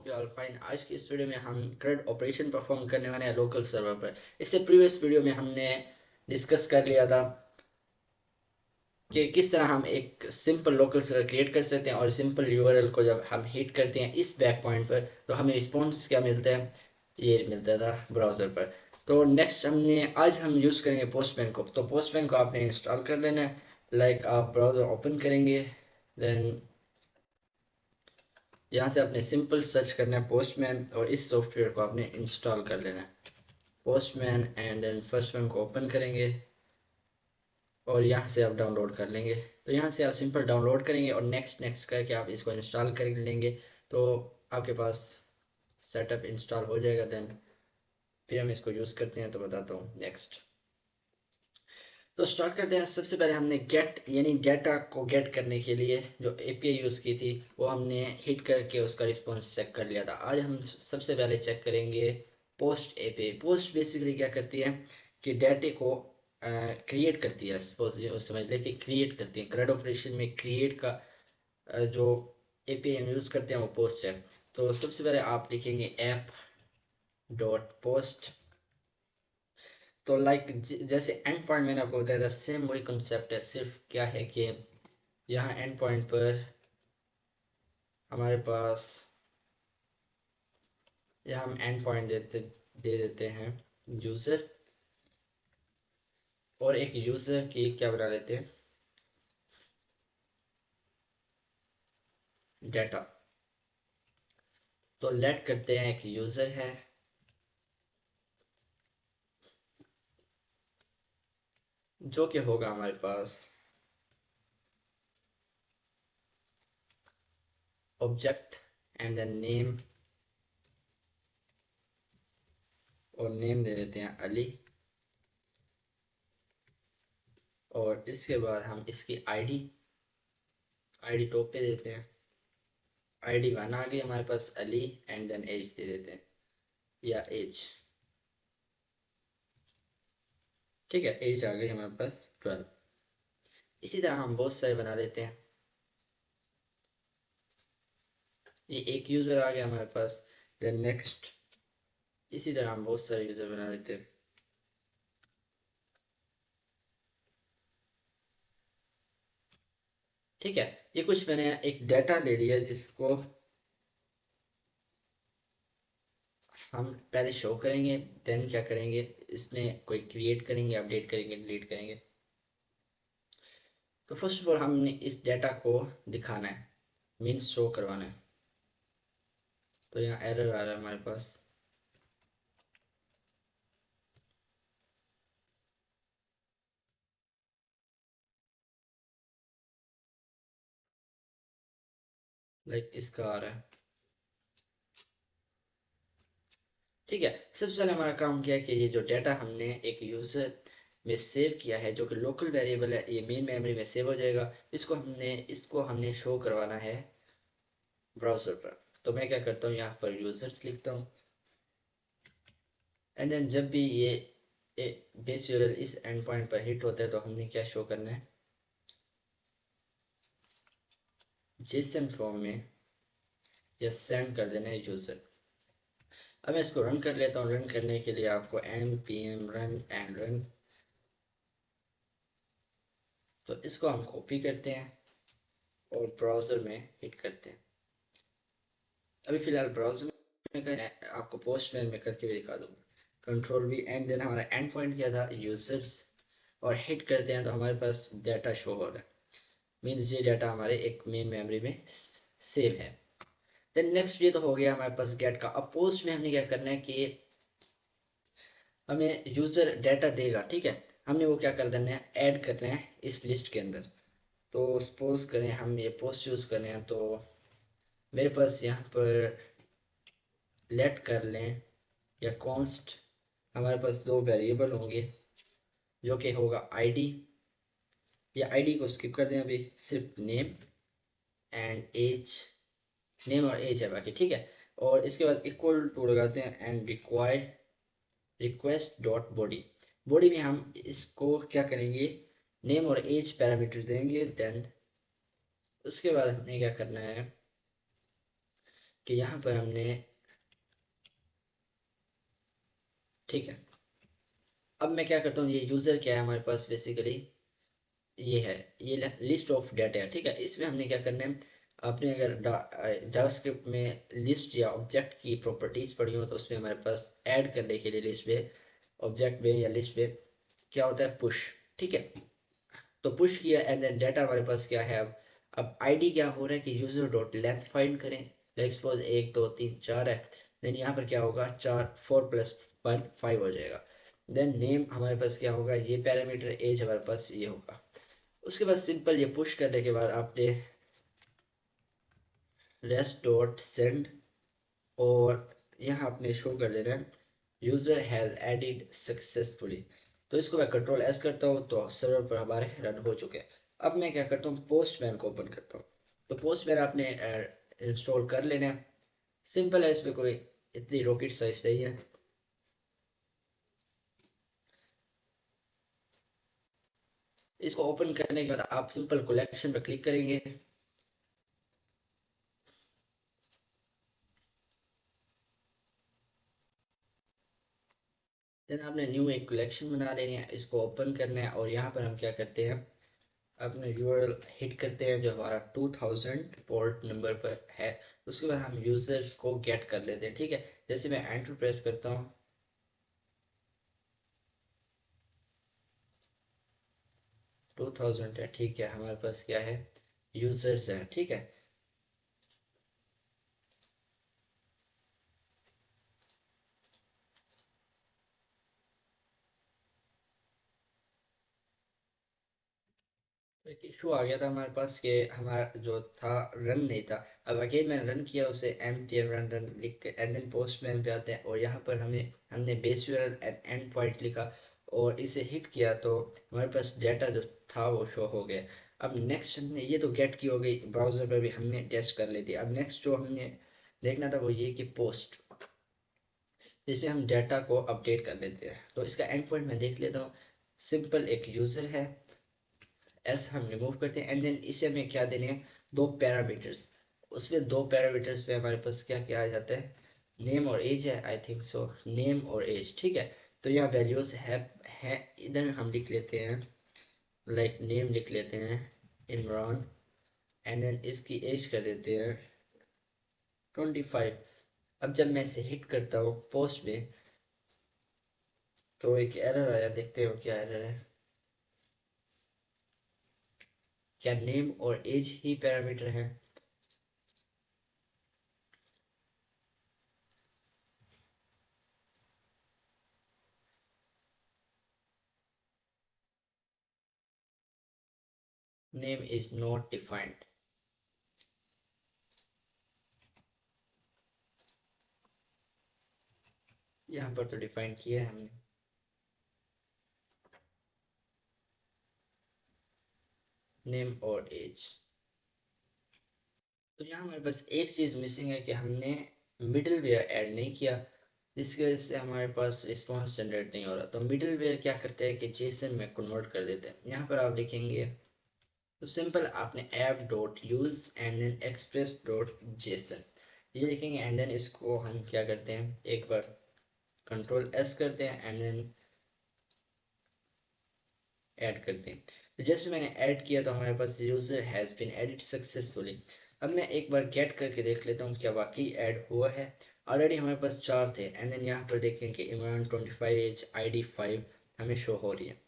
Hope you all fine. आज की इस वीडियो में हम CRUD ऑपरेशन परफॉर्म करने वाले हैं लोकल सर्वर पर। इससे प्रीवियस वीडियो में हमने डिस्कस कर लिया था कि किस तरह हम एक सिंपल लोकल सर्वर क्रिएट कर सकते हैं और सिंपल यूआरएल को जब हम हिट करते हैं इस बैक पॉइंट पर तो हमें रिस्पॉन्स क्या मिलता है, ये मिलता था ब्राउज़र पर। तो नेक्स्ट आज हम यूज़ करेंगे पोस्टमैन को। तो पोस्टमैन को आपने इंस्टॉल कर लेना है। आप ब्राउज़र ओपन करेंगे, देन यहाँ से आपने सिंपल सर्च करना है पोस्टमैन और इस सॉफ्टवेयर को आपने इंस्टॉल कर लेना है Postman. And then first one को ओपन करेंगे और यहाँ से आप डाउनलोड कर लेंगे। तो यहाँ से आप सिंपल डाउनलोड करेंगे और नेक्स्ट नेक्स्ट करके आप इसको इंस्टॉल कर लेंगे तो आपके पास सेटअप इंस्टॉल हो जाएगा। देन फिर हम इसको यूज़ करते हैं, तो बताता हूँ नेक्स्ट। तो स्टार्ट करते हैं। सबसे पहले हमने गेट यानी डाटा को गेट करने के लिए जो एपीआई यूज़ की थी वो हमने हिट करके उसका रिस्पॉन्स चेक कर लिया था। आज हम सबसे पहले चेक करेंगे पोस्ट एपीआई। पोस्ट बेसिकली क्या करती है कि डाटे को क्रिएट करती है। सपोज समझ लें कि क्रिएट करती है। CRUD ऑपरेशन में क्रिएट का जो एपीआई हम यूज़ करते हैं वो पोस्ट है। तो सबसे पहले आप लिखेंगे ऐप डॉट पोस्ट। तो जैसे एंड पॉइंट मैंने आपको बताया था, सेम वही कंसेप्ट है। सिर्फ क्या है कि यहाँ एंड पॉइंट पर हमारे पास यहाँ हम एंड पॉइंट दे देते हैं यूज़र, और एक यूज़र की क्या बना लेते हैं डाटा। तो लेट करते हैं एक यूज़र है जो कि होगा हमारे पास ऑब्जेक्ट एंड देन नेम, और नेम दे देते हैं अली। और इसके बाद हम इसकी आईडी आईडी टॉप पे देते हैं। आईडी वन आ गई हमारे पास अली, एंड देन एज दे देते हैं या एज। ठीक है, एज आ गई हमारे पास 12। इसी तरह हम बहुत सारे बना लेते हैं। ये एक यूज़र आ गया हमारे पास। देन नेक्स्ट इसी तरह हम बहुत सारे यूज़र बना लेते हैं। ठीक है, ये कुछ मैंने एक डाटा ले लिया जिसको हम पहले शो करेंगे। देन क्या करेंगे, इसमें कोई क्रिएट करेंगे, अपडेट करेंगे, डिलीट करेंगे। तो फर्स्ट ऑफ ऑल हमने इस डाटा को दिखाना है, मीन्स शो करवाना है। तो यहाँ एरर आ रहा है हमारे पास। इसका आ रहा है। ठीक है, सबसे पहले हमारा काम क्या है कि ये जो डाटा हमने एक यूज़र में सेव किया है जो कि लोकल वेरिएबल है, ये मेन मेमोरी में सेव हो जाएगा। इसको हमने शो करवाना है ब्राउज़र पर। तो मैं क्या करता हूँ, यहाँ पर यूज़र्स लिखता हूँ, एंड देन जब भी ये बेस यूआरएल इस एंड पॉइंट पर हिट होता है तो हमने क्या शो करना है, जेसन फॉर्म में या सेंड कर देना है यूज़र। अब मैं इसको रन कर लेता हूँ। रन करने के लिए आपको npm run and run, तो इसको हम कॉपी करते हैं और ब्राउज़र में हिट करते हैं। अभी फ़िलहाल ब्राउज़र में आपको पोस्टमैन में करके भी दिखा दूँगा। कंट्रोल वी, एंड देन हमारा एंड पॉइंट क्या था, यूज़र्स, और हिट करते हैं तो हमारे पास डाटा शो हो रहा है। मीन्स ये डाटा हमारे एक मेन मेमोरी में सेव है। देन नेक्स्ट ये तो हो गया हमारे पास गेट का। अब पोस्ट में हमने क्या करना है कि हमें यूज़र डाटा देगा, ठीक है, हमने वो क्या कर देना है, ऐड करना है इस लिस्ट के अंदर। तो सपोज करें हम ये पोस्ट यूज़ करें हैं, तो मेरे पास यहाँ पर लेट कर लें या कॉन्स्ट, हमारे पास दो वेरिएबल होंगे जो कि होगा आईडी, या आईडी को स्किप कर दें, अभी सिर्फ नेम एंड एज, नेम और एज है बाकी। ठीक है, और इसके बाद इक्वल टू लगाते हैं and request dot body. Body में हम इसको क्या करेंगे, नेम और एज पैरामीटर देंगे। देन उसके बाद हमें क्या करना है, कि यहाँ पर हमने, ठीक है, अब मैं क्या करता हूँ, ये यूज़र क्या है हमारे पास बेसिकली, ये है, ये लिस्ट ऑफ डाटा है, ठीक है। इसमें हमने क्या करना है, आपने अगर जावास्क्रिप्ट में लिस्ट या ऑब्जेक्ट की प्रॉपर्टीज पढ़ी हो तो उसमें हमारे पास ऐड करने के लिए लिस्ट में, ऑब्जेक्ट में या लिस्ट में क्या होता है, पुश, ठीक है। तो पुश किया एंड देन डाटा हमारे पास क्या है, अब आईडी क्या हो रहा है कि यूजर डॉट लेंथ फाइंड करें, लाइक सपोज 1 2 3 4 है, देन यहाँ पर क्या होगा, 4 4 + 1 5 हो जाएगा। देन नेम हमारे पास क्या होगा, ये पैरामीटर, एज हमारे पास ये होगा। उसके बाद सिंपल ये पुश करने के बाद आपने रेस्ट डॉट सेंड, और यहाँ आपने शो कर देना है यूजर हैज एडिड सक्सेसफुली। तो इसको मैं कंट्रोल एस करता हूँ तो सर्वर पर हमारे रन हो चुके हैं। अब मैं क्या करता हूँ, पोस्टमैन को ओपन करता हूँ। तो पोस्टमैन आपने इंस्टॉल कर लेना है, सिंपल है, इसमें कोई इतनी रॉकेट साइंस नहीं है। इसको ओपन करने के बाद आप सिंपल कलेक्शन पर क्लिक करेंगे। देन आपने न्यू एक कलेक्शन बना लेनी है, इसको ओपन करना है, और यहाँ पर हम क्या करते हैं, अपने यूआरएल हिट करते हैं जो हमारा 2000 पोर्ट नंबर पर है। उसके बाद हम यूजर्स को गेट कर लेते हैं, ठीक है। जैसे मैं एंटर प्रेस करता हूँ, 2000 है, ठीक है, हमारे पास क्या है, यूजर्स हैं, ठीक है। तो एक इशू आ गया था हमारे पास कि हमारा जो था रन नहीं था। अब अगेन मैंने रन किया उसे, M T M run run लिख के एंड देन पोस्टमैन पे आते हैं, और यहाँ पर हमने base URL and and point लिखा और इसे हिट किया तो हमारे पास डाटा जो था वो शो हो गया। अब नेक्स्ट हमने ये तो गेट की हो गई, ब्राउज़र पर भी हमने टेस्ट कर ली थी। अब नेक्स्ट जो हमने देखना था वो ये कि पोस्ट, जिसमें हम डाटा को अपडेट कर लेते हैं। तो इसका एंड पॉइंट मैं देख लेता हूँ, सिंपल एक यूज़र है, एस हम रिमूव करते हैं एंड देन इसे हमें क्या देने हैं, दो पैरामीटर्स। उसमें दो पैरामीटर्स में हमारे पास क्या क्या आ जाता है, नेम और एज है, आई थिंक सो, नेम और एज, ठीक है। तो यहाँ वैल्यूज है, इधर हम लिख लेते हैं, लाइक नेम लिख लेते हैं इमरान, एंड देन इसकी एज कर देते हैं 25। अब जब मैं इसे हिट करता हूँ पोस्ट में तो एक एरर आया, देखते हो क्या एरर है, क्या नेम और एज ही पैरामीटर है। नेम इज नॉट डिफाइंड, यहाँ पर तो डिफाइन किया है हमने, नेम और एज। तो यहाँ हमारे पास एक चीज़ मिसिंग है कि हमने मिडिल वेयर ऐड नहीं किया, जिसकी वजह से हमारे पास रिस्पॉन्स जनरेट नहीं हो रहा। तो मिडिल वेयर क्या करते हैं कि जेसन में कन्वर्ट कर देते हैं। यहाँ पर आप लिखेंगे, तो सिंपल आपने app dot use and then express dot JSON ये लिखेंगे, एंड देन इसको हम क्या करते हैं, एक बार कंट्रोल एस करते हैं एंड देन ऐड करते हैं। तो जैसे मैंने ऐड किया तो हमारे पास user has been added successfully. अब मैं एक बार गेट करके देख लेता हूँ क्या वाकई ऐड हुआ है। ऑलरेडी हमारे पास 4 थे एंड देन यहाँ पर देखें कि इमरान 25 एज ID 5 हमें शो हो रही है।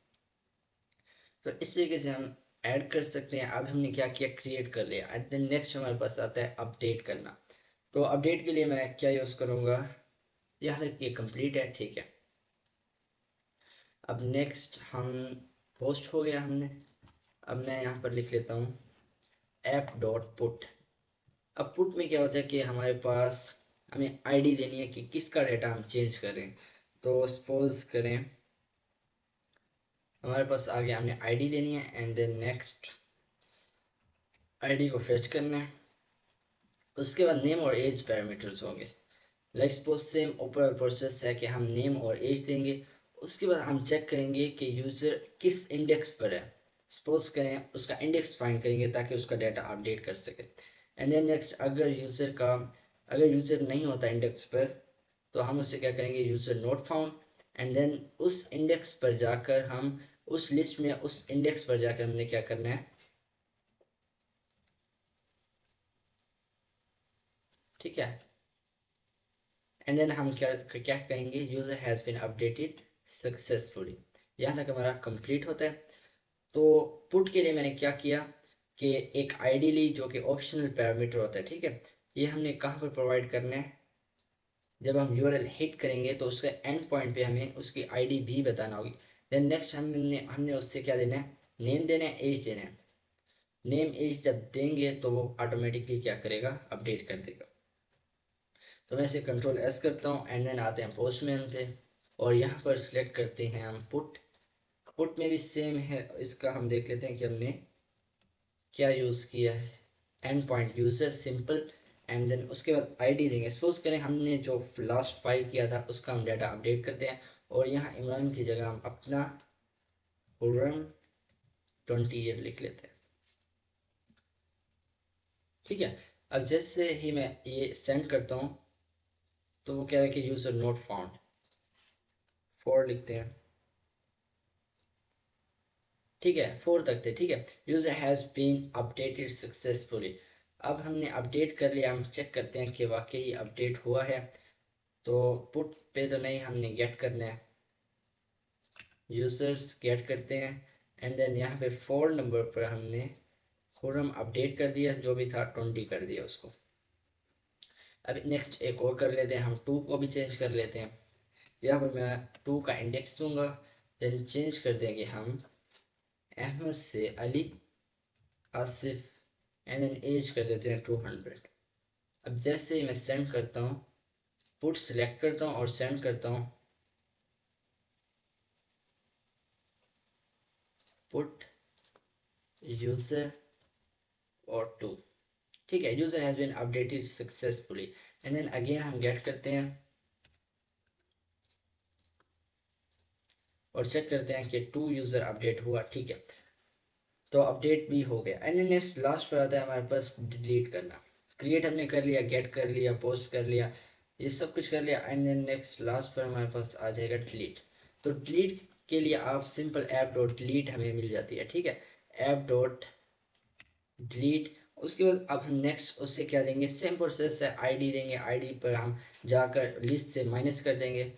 तो इस तरीके से हम ऐड कर सकते हैं। अब हमने क्या किया, क्रिएट कर लिया एंड देन नेक्स्ट हमारे पास आता है अपडेट करना। तो अपडेट के लिए मैं क्या यूज़ करूँगा, यहाँ तक ये कंप्लीट है, ठीक है। अब नेक्स्ट हम पोस्ट हो गया हमने, अब मैं यहाँ पर लिख लेता हूँ ऐप डॉट पुट। अब पुट में क्या होता है कि हमारे पास हमें आईडी देनी है कि किसका डेटा हम चेंज करें। तो सपोज करें हमारे पास आ गया, हमने आईडी देनी है एंड देन नेक्स्ट आईडी को फेच करना है। उसके बाद नेम और एज पैरामीटर्स होंगे, लाइक सपोज सेम ऊपर प्रोसेस है कि हम नेम और एज देंगे। उसके बाद हम चेक करेंगे कि यूज़र किस इंडेक्स पर है, सपोज करें उसका इंडेक्स फाइंड करेंगे ताकि उसका डाटा अपडेट कर सके। एंड देन नेक्स्ट अगर यूज़र का अगर यूज़र नहीं होता इंडेक्स पर तो हम उसे क्या करेंगे, user not found, and then उस इंडेक्स पर जाकर हम उस लिस्ट में उस इंडेक्स पर जाकर हमने क्या करना है, ठीक है। एंड देन हम क्या क्या कहेंगे, user has been updated successfully. यहाँ तक हमारा कंप्लीट होता है। तो पुट के लिए मैंने क्या किया कि एक आईडी ली जो कि ऑप्शनल पैरामीटर होता है, ठीक है। ये हमने कहाँ पर प्रोवाइड करना है, जब हम यूआरएल हिट करेंगे तो उसके एंड पॉइंट पे हमें उसकी आईडी भी बताना होगी। देन नेक्स्ट हमने हमने उससे क्या देना है, नेम देना है, एज देना है। नेम एज जब देंगे तो वो ऑटोमेटिकली क्या करेगा, अपडेट कर देगा। तो मैं इसे कंट्रोल एस करता हूँ एंड देन आते हैं पोस्टमैन पे, और यहाँ पर सिलेक्ट करते हैं हम पुट। पुट में भी सेम है, इसका हम देख लेते हैं कि हमने क्या यूज़ किया है। End point user simple, and then उसके बाद आईडी देंगे। सपोज करें हमने जो लास्ट 5 किया था उसका हम डाटा अपडेट करते हैं, और यहाँ इमरान की जगह हम अपना खुर्रम 20 ईयर लिख लेते हैं, ठीक है। अब जैसे ही मैं ये सेंड करता हूँ तो वो कह रहा है कि यूज़र नोट फाउंड, फोर लिखते हैं, ठीक है, 4 तक थे, ठीक है। User has been updated successfully. अब हमने अपडेट कर लिया, हम चेक करते हैं कि वाकई अपडेट हुआ है। तो पुट पे तो नहीं, हमने गेट करना है, यूज़र्स गेट करते हैं, एंड देन यहाँ पे 4 नंबर पर हमने खुर्रम अपडेट कर दिया, जो भी था 20 कर दिया उसको। अब नेक्स्ट एक और कर लेते हैं, हम 2 को भी चेंज कर लेते हैं। यहाँ पर मैं 2 का इंडेक्स दूंगा, देन चेंज कर देंगे हम अहमद से अली आसिफ, एंड देन एज कर देते हैं 200। अब जैसे ही मैं सेंड करता हूँ, पुट सिलेक्ट करता हूँ और सेंड करता हूँ, पुट यूज़र और 2, ठीक है। User has been updated successfully, and then again हम गेट करते हैं और चेक करते हैं कि 2 यूज़र अपडेट हुआ, ठीक है। तो अपडेट भी हो गया। एंड नेक्स्ट लास्ट पर आता है हमारे पास डिलीट करना। क्रिएट हमने कर लिया, गेट कर लिया, पोस्ट कर लिया, ये सब कुछ कर लिया, एंड देन नेक्स्ट लास्ट पर हमारे पास आ जाएगा डिलीट। तो डिलीट के लिए आप सिंपल ऐप डॉट डिलीट हमें मिल जाती है, ठीक है, ऐप डॉट डिलीट। उसके बाद अब हम नेक्स्ट उससे क्या देंगे, सेम प्रोसेस है, आईडी देंगे, आईडी पर हम जाकर लिस्ट से माइनस कर देंगे।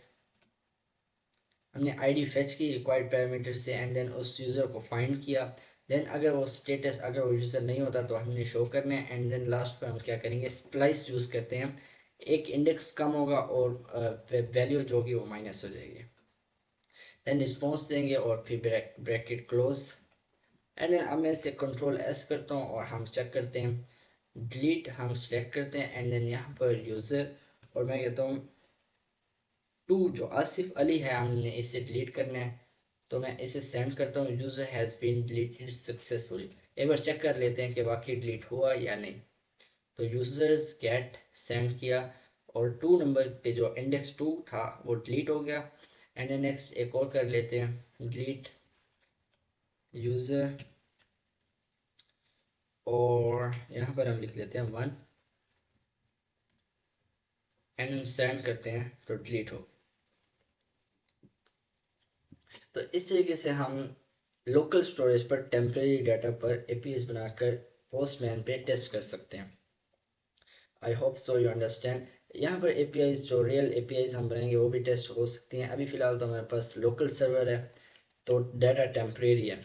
हमने आईडी फेच की रिक्वायर्ड पैरामीटर से, एंड देन उस यूज़र को फाइंड किया। देन अगर वो स्टेटस, अगर वो यूज़र नहीं होता तो हमने शो करना है, एंड देन लास्ट पर हम क्या करेंगे, स्प्लाइस यूज़ करते हैं। एक इंडेक्स कम होगा और वैल्यू जो होगी वो माइनस हो जाएगी। देन रिस्पॉन्स देंगे और फिर ब्रैकेट क्लोज, एंड देन अब मैं इसे कंट्रोल एस करता हूँ और हम चेक करते हैं। डिलीट हम सेलेक्ट करते हैं, एंड देन यहाँ पर यूज़र, और मैं कहता हूँ 2 जो आसिफ अली है हमने इसे डिलीट करना है। तो मैं इसे सेंड करता हूँ, user has been deleted successfully. एक बार चेक कर लेते हैं कि वाकई डिलीट हुआ या नहीं। तो यूज़र्स गेट सेंड किया, और 2 नंबर पे जो इंडेक्स 2 था वो डिलीट हो गया। एंड नेक्स्ट एक और कर लेते हैं, डिलीट यूज़र, और यहाँ पर हम लिख लेते हैं 1, एंड सेंड करते हैं तो डिलीट हो। तो इस तरीके से हम लोकल स्टोरेज पर टेम्परेरी डाटा पर एपीएस बनाकर पोस्टमैन पे टेस्ट कर सकते हैं। I hope so you understand. यहाँ पर एपीआईज जो रियल एपीआईज हम बनाएंगे वो भी टेस्ट हो सकती हैं। अभी फ़िलहाल तो हमारे पास लोकल सर्वर है, तो डाटा टेम्परेरी है।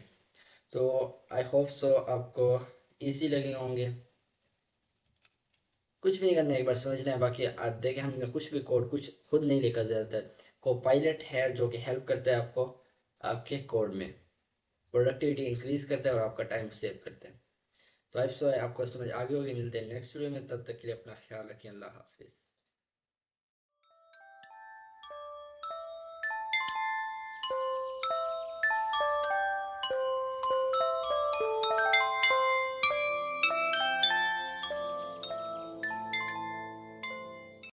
तो आई होप सो आपको ईजी लगे होंगे। कुछ भी नहीं करना है, एक बार समझना है, बाकी आप देखें हमने कुछ भी कोड कुछ खुद नहीं लिखा, ज़्यादातर कोपायलट है जो कि हेल्प करता है आपको आपके कोड में, प्रोडक्टिविटी इंक्रीज करता है और आपका टाइम सेव करता है। तो आई सो आपको समझ आ गई होगी। मिलते हैं नेक्स्ट वीडियो में, तब तक के लिए अपना ख्याल रखिए। अल्लाह हाफिज़।